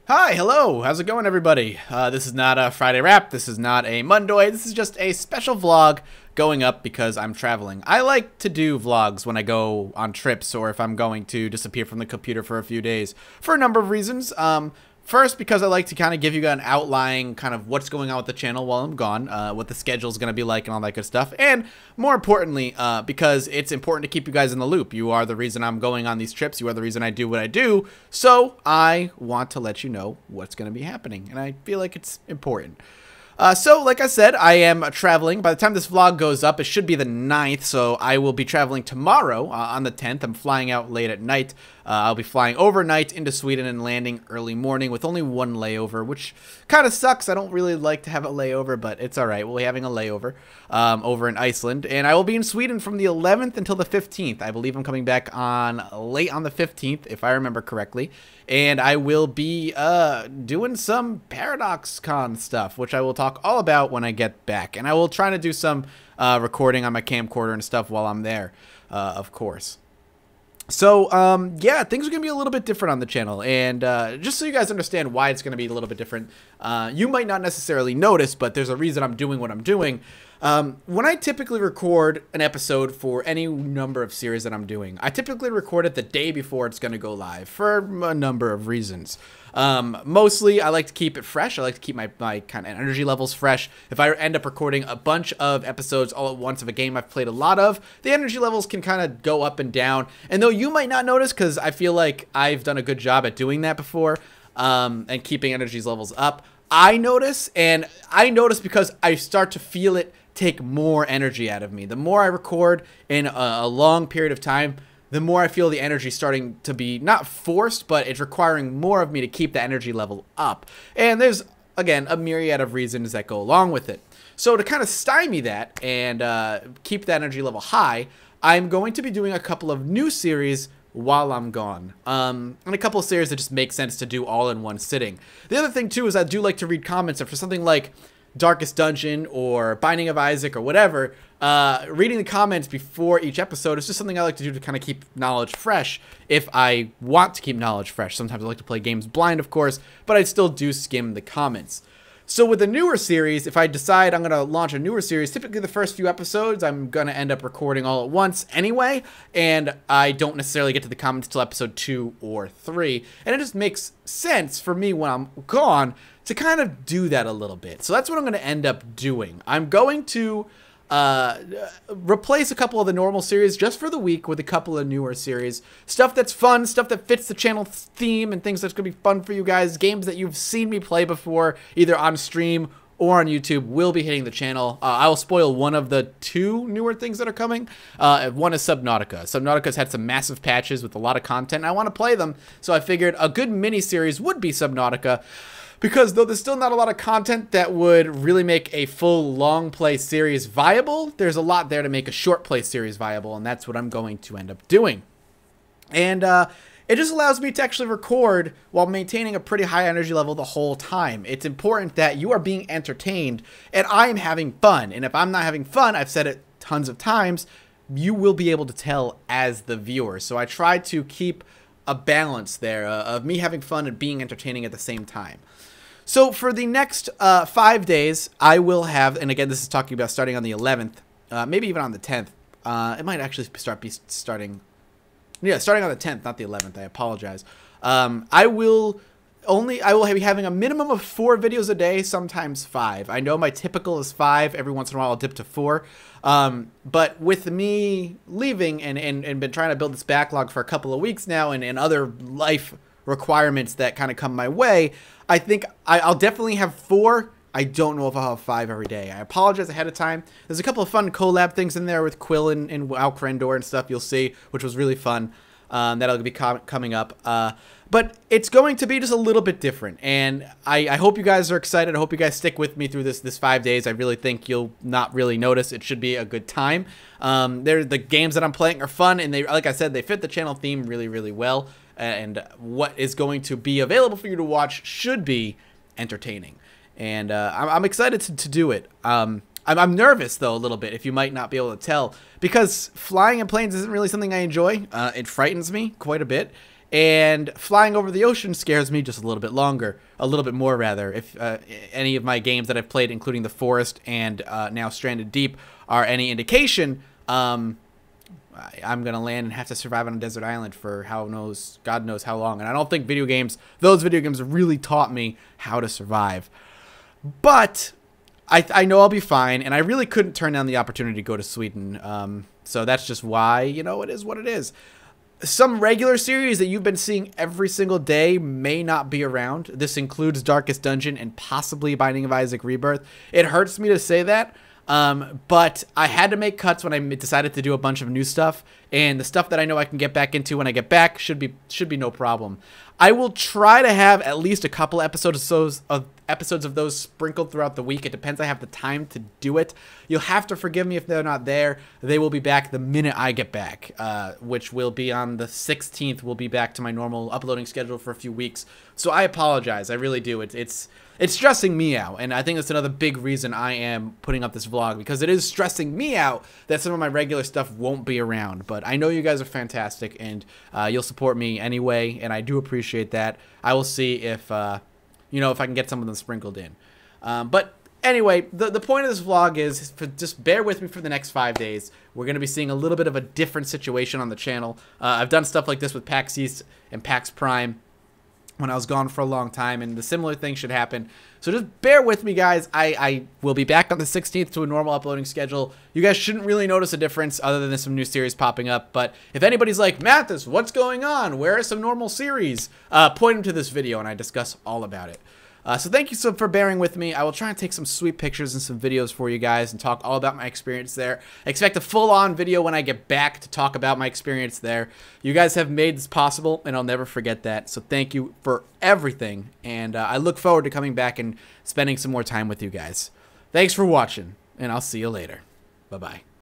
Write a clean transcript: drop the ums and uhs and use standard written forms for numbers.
Hi, hello, how's it going, everybody? This is not a Friday wrap, this is not a Monday, this is just a special vlog going up because I'm traveling. I like to do vlogs when I go on trips or if I'm going to disappear from the computer for a few days for a number of reasons. First, because I like to kind of give you an outline kind of what's going on with the channel while I'm gone, what the schedule is going to be like and all that good stuff. And more importantly, because it's important to keep you guys in the loop. You are the reason I'm going on these trips. You are the reason I do what I do. So I want to let you know what's going to be happening. And I feel like it's important. So, like I said, I am traveling. By the time this vlog goes up, it should be the 9th, so I will be traveling tomorrow on the 10th. I'm flying out late at night. I'll be flying overnight into Sweden and landing early morning with only one layover, which kind of sucks. I don't really like to have a layover, but it's all right. We'll be having a layover over in Iceland, and I will be in Sweden from the 11th until the 15th. I believe I'm coming back on late on the 15th, if I remember correctly, and I will be doing some ParadoxCon stuff, which I will talk all about when I get back, and I will try to do some recording on my camcorder and stuff while I'm there, of course. So, yeah, things are going to be a little bit different on the channel, and just so you guys understand why it's going to be a little bit different, you might not necessarily notice, but there's a reason I'm doing what I'm doing. When I typically record an episode for any number of series that I'm doing, I typically record it the day before it's going to go live for a number of reasons. Mostly, I like to keep it fresh. I like to keep my kind of energy levels fresh. If I end up recording a bunch of episodes all at once of a game I've played a lot of, the energy levels can kind of go up and down. And though you might not notice, because I feel like I've done a good job at doing that before, and keeping energy levels up, I notice, and I notice because I start to feel it take more energy out of me. The more I record in a long period of time, the more I feel the energy starting to be not forced, but it's requiring more of me to keep the energy level up. And there's, again, a myriad of reasons that go along with it. So to kind of stymie that and keep the energy level high, I'm going to be doing a couple of new series while I'm gone. And a couple of series that just make sense to do all in one sitting. The other thing, too, is I do like to read comments, and for something like Darkest Dungeon or Binding of Isaac or whatever, reading the comments before each episode is just something I like to do to kind of keep knowledge fresh if I want to keep knowledge fresh. Sometimes I like to play games blind, of course, but I still do skim the comments. So with a newer series, if I decide I'm going to launch a newer series, typically the first few episodes I'm going to end up recording all at once anyway, and I don't necessarily get to the comments until episode 2 or 3. And it just makes sense for me when I'm gone to kind of do that a little bit. So that's what I'm going to end up doing. I'm going to replace a couple of the normal series just for the week with a couple of newer series. Stuff that's fun, stuff that fits the channel theme, and things that's going to be fun for you guys. Games that you've seen me play before, either on stream or on YouTube, will be hitting the channel. I will spoil one of the 2 newer things that are coming. One is Subnautica. Subnautica's had some massive patches with a lot of content, and I want to play them, so I figured a good mini-series would be Subnautica. Because though there's still not a lot of content that would really make a full long play series viable, there's a lot there to make a short play series viable, and that's what I'm going to end up doing. And it just allows me to actually record while maintaining a pretty high energy level the whole time. It's important that you are being entertained and I am having fun. And if I'm not having fun, I've said it tons of times, you will be able to tell as the viewer. So I try to keep a balance there of me having fun and being entertaining at the same time. So for the next 5 days, I will have, and again, this is talking about starting on the 11th, maybe even on the 10th. It might actually starting on the 10th, not the 11th. I apologize. I will be having a minimum of 4 videos a day, sometimes 5. I know my typical is 5. Every once in a while, I'll dip to 4. But with me leaving and been trying to build this backlog for a couple of weeks now, and other life requirements that kind of come my way, I think I'll definitely have 4. I don't know if I'll have 5 every day. I apologize ahead of time. There's a couple of fun collab things in there with Quill and Alcrendor and stuff you'll see, which was really fun. That'll be coming up. But it's going to be just a little bit different. And I hope you guys are excited. I hope you guys stick with me through this 5 days. I really think you'll not really notice. It should be a good time. The games that I'm playing are fun, and they, like I said, they fit the channel theme really, really well. And what is going to be available for you to watch should be entertaining. And I'm excited to do it. I'm nervous, though, a little bit, if you might not be able to tell, because flying in planes isn't really something I enjoy. It frightens me quite a bit. And flying over the ocean scares me just a little bit longer, a little bit more rather. If any of my games that I've played, including The Forest and now Stranded Deep, are any indication, I'm gonna land and have to survive on a desert island for God knows how long. And I don't think those video games really taught me how to survive. But I know I'll be fine, and I really couldn't turn down the opportunity to go to Sweden. So that's just why, it is what it is. Some regular series that you've been seeing every single day may not be around. This includes Darkest Dungeon and possibly Binding of Isaac Rebirth. It hurts me to say that, but I had to make cuts when I decided to do a bunch of new stuff, and the stuff that I know I can get back into when I get back should be no problem. I will try to have at least a couple episodes of those sprinkled throughout the week. It depends. I have the time to do it. You'll have to forgive me if they're not there. They will be back the minute I get back, which will be on the 16th. We'll be back to my normal uploading schedule for a few weeks. So I apologize. I really do. It's stressing me out, and I think that's another big reason I am putting up this vlog, because it is stressing me out that some of my regular stuff won't be around. But I know you guys are fantastic, and you'll support me anyway, and I do appreciate that. I will see if if I can get some of them sprinkled in. But anyway, the point of this vlog is just bear with me for the next 5 days. We're going to be seeing a little bit of a different situation on the channel. I've done stuff like this with PAX East and PAX Prime when I was gone for a long time, and the similar thing should happen. So just bear with me, guys. I will be back on the 16th to a normal uploading schedule. You guys shouldn't really notice a difference other than some new series popping up. But if anybody's like, Mathis, what's going on? Where are some normal series? Point them to this video, and I discuss all about it. So thank you for bearing with me. I will try and take some sweet pictures and some videos for you guys and talk all about my experience there. Expect a full-on video when I get back to talk about my experience there. You guys have made this possible, and I'll never forget that. So thank you for everything, and I look forward to coming back and spending some more time with you guys. Thanks for watching, and I'll see you later. Bye-bye.